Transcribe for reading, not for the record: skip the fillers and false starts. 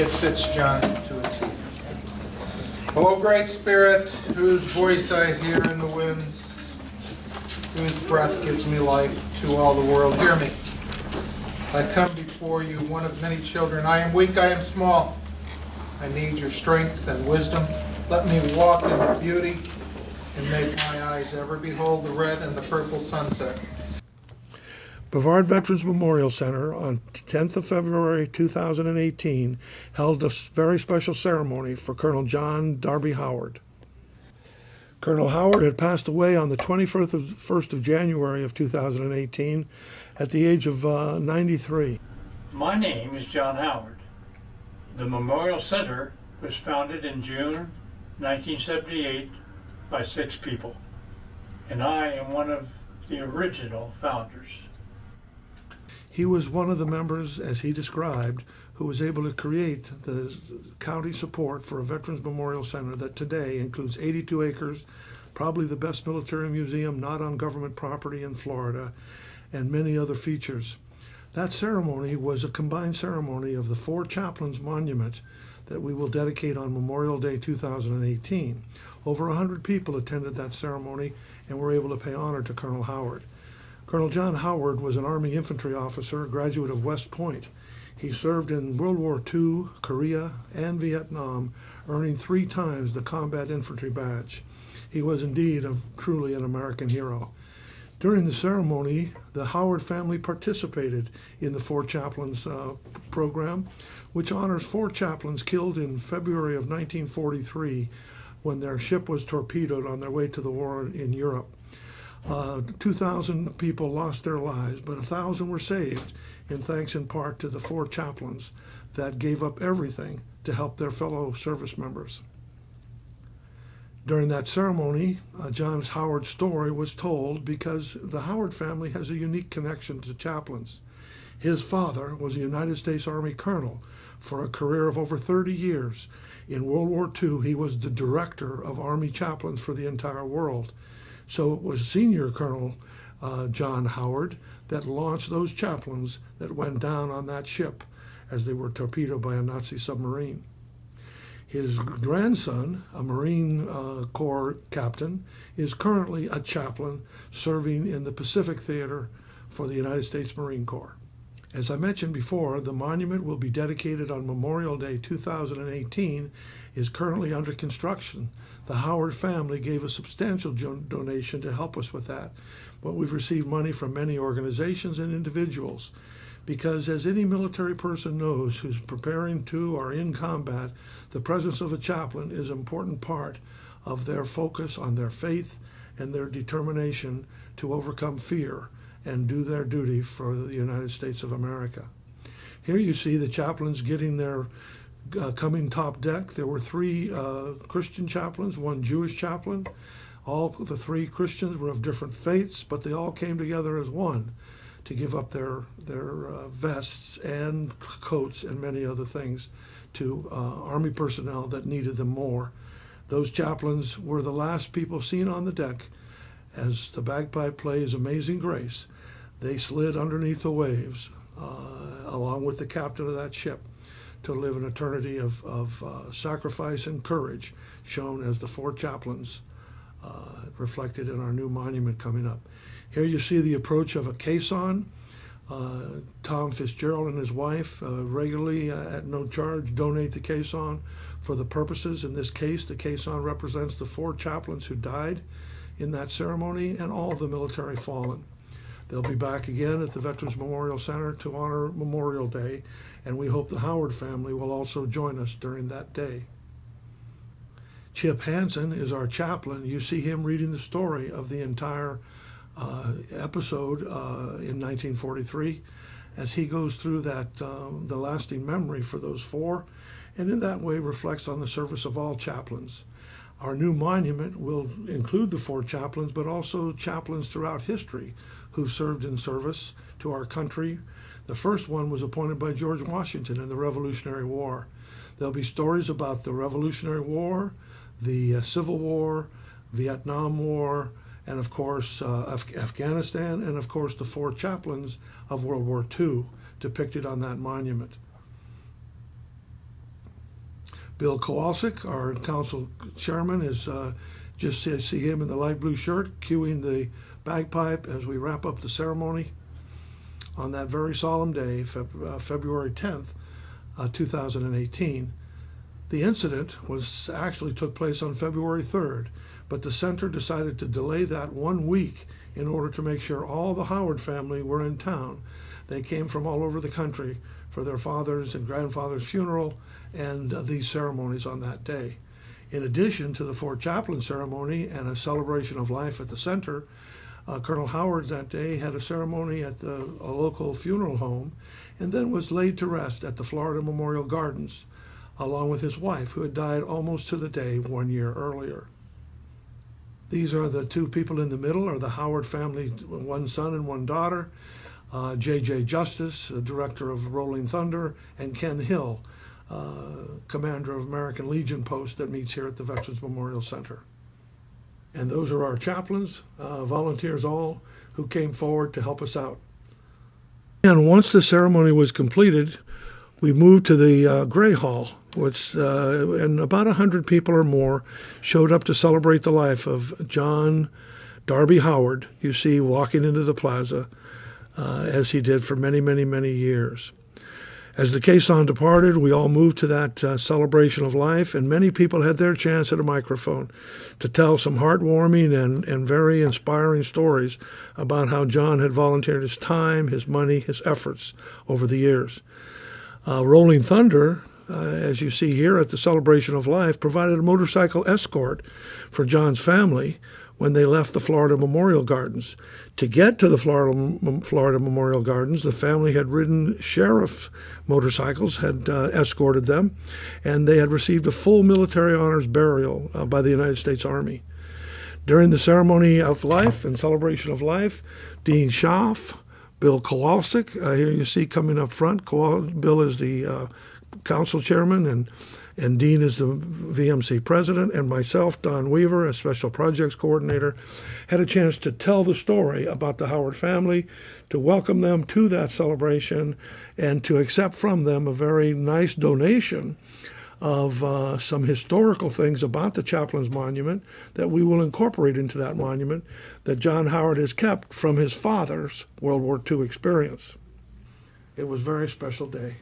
It fits John to a T. O great Spirit, whose voice I hear in the winds, whose breath gives me life to all the world, hear me. I come before you, one of many children. I am weak, I am small. I need your strength and wisdom. Let me walk in the beauty and make my eyes ever behold the red and the purple sunset. Brevard Veterans Memorial Center on 10th of February 2018 held a very special ceremony for Colonel John Darby Howard. Colonel Howard had passed away on the 21st of January of 2018 at the age of 93. My name is John Howard. The Memorial Center was founded in June 1978 by 6 people, and I am one of the original founders. He was one of the members, as he described, who was able to create the county support for a Veterans Memorial Center that today includes 82 acres, probably the best military museum not on government property in Florida, and many other features. That ceremony was a combined ceremony of the 4 Chaplains Monument that we will dedicate on Memorial Day 2018. Over 100 people attended that ceremony and were able to pay honor to Colonel Howard. Colonel John Howard was an Army infantry officer, a graduate of West Point. He served in World War II, Korea, and Vietnam, earning 3 times the Combat Infantry Badge. He was indeed truly an American hero. During the ceremony, the Howard family participated in the 4 Chaplains program, which honors 4 chaplains killed in February of 1943 when their ship was torpedoed on their way to the war in Europe. 2,000 people lost their lives, but 1,000 were saved, in thanks in part to the 4 chaplains that gave up everything to help their fellow service members. During that ceremony, John Howard's story was told because the Howard family has a unique connection to chaplains. His father was a United States Army colonel for a career of over 30 years. In World War II, he was the director of Army chaplains for the entire world. So it was Senior Colonel John Howard that launched those chaplains that went down on that ship as they were torpedoed by a Nazi submarine. His grandson, a Marine Corps captain, is currently a chaplain serving in the Pacific Theater for the United States Marine Corps. As I mentioned before, the monument will be dedicated on Memorial Day 2018, is currently under construction. The Howard family gave a substantial donation to help us with that, but we've received money from many organizations and individuals because, as any military person knows who's preparing to or in combat, the presence of a chaplain is an important part of their focus on their faith and their determination to overcome fear and do their duty for the United States of America. Here you see the chaplains getting their coming top deck. There were 3 Christian chaplains, 1 Jewish chaplain. All the 3 Christians were of different faiths, but they all came together as one to give up their vests and coats and many other things to Army personnel that needed them more. Those chaplains were the last people seen on the deck as the bagpipe plays Amazing Grace. They slid underneath the waves along with the captain of that ship to live an eternity of sacrifice and courage, shown as the 4 chaplains reflected in our new monument coming up. Here you see the approach of a caisson. Tom Fitzgerald and his wife regularly, at no charge, donate the caisson for the purposes. In this case, the caisson represents the 4 chaplains who died in that ceremony and all the military fallen. They'll be back again at the Veterans Memorial Center to honor Memorial Day, and we hope the Howard family will also join us during that day. Chip Hansen is our chaplain. You see him reading the story of the entire episode in 1943 as he goes through that the lasting memory for those 4, and in that way reflects on the service of all chaplains. Our new monument will include the 4 chaplains, but also chaplains throughout history who served in service to our country. The first one was appointed by George Washington in the Revolutionary War. There'll be stories about the Revolutionary War, the Civil War, Vietnam War, and of course Afghanistan, and of course the 4 chaplains of World War II depicted on that monument. Bill Kowalczyk, our council chairman, is just see him in the light blue shirt cueing the bagpipe as we wrap up the ceremony on that very solemn day, February 10th, 2018. The incident actually took place on February 3rd, but the center decided to delay that 1 week in order to make sure all the Howard family were in town. They came from all over the country for their father's and grandfather's funeral and these ceremonies on that day. In addition to the Fort Chaplain ceremony and a celebration of life at the center, Colonel Howard that day had a ceremony at a local funeral home and then was laid to rest at the Florida Memorial Gardens, along with his wife, who had died almost to the day 1 year earlier. These are the two people in the middle, are the Howard family, one son and one daughter, J.J. Justice, the director of Rolling Thunder, and Ken Hill, commander of American Legion Post that meets here at the Veterans Memorial Center. And those are our chaplains, volunteers all, who came forward to help us out. And once the ceremony was completed, we moved to the Gray Hall, and about 100 people or more showed up to celebrate the life of John Darby Howard, you see walking into the plaza, as he did for many, many, many years. As the caisson departed, we all moved to that celebration of life, and many people had their chance at a microphone to tell some heartwarming and very inspiring stories about how John had volunteered his time, his money, his efforts over the years. Rolling Thunder, as you see here at the celebration of life, provided a motorcycle escort for John's family when they left the Florida Memorial Gardens. To get to the Florida Memorial Gardens, the family had ridden sheriff motorcycles, had escorted them, and they had received a full military honors burial by the United States Army. During the ceremony of life and celebration of life, Dean Schaff, Bill Kowalczyk, here you see coming up front. Bill is the council chairman, and Dean is the VMC president, and myself, Don Weaver, a special projects coordinator, had a chance to tell the story about the Howard family, to welcome them to that celebration, and to accept from them a very nice donation of some historical things about the Chaplain's Monument that we will incorporate into that monument that John Howard has kept from his father's World War II experience. It was a very special day.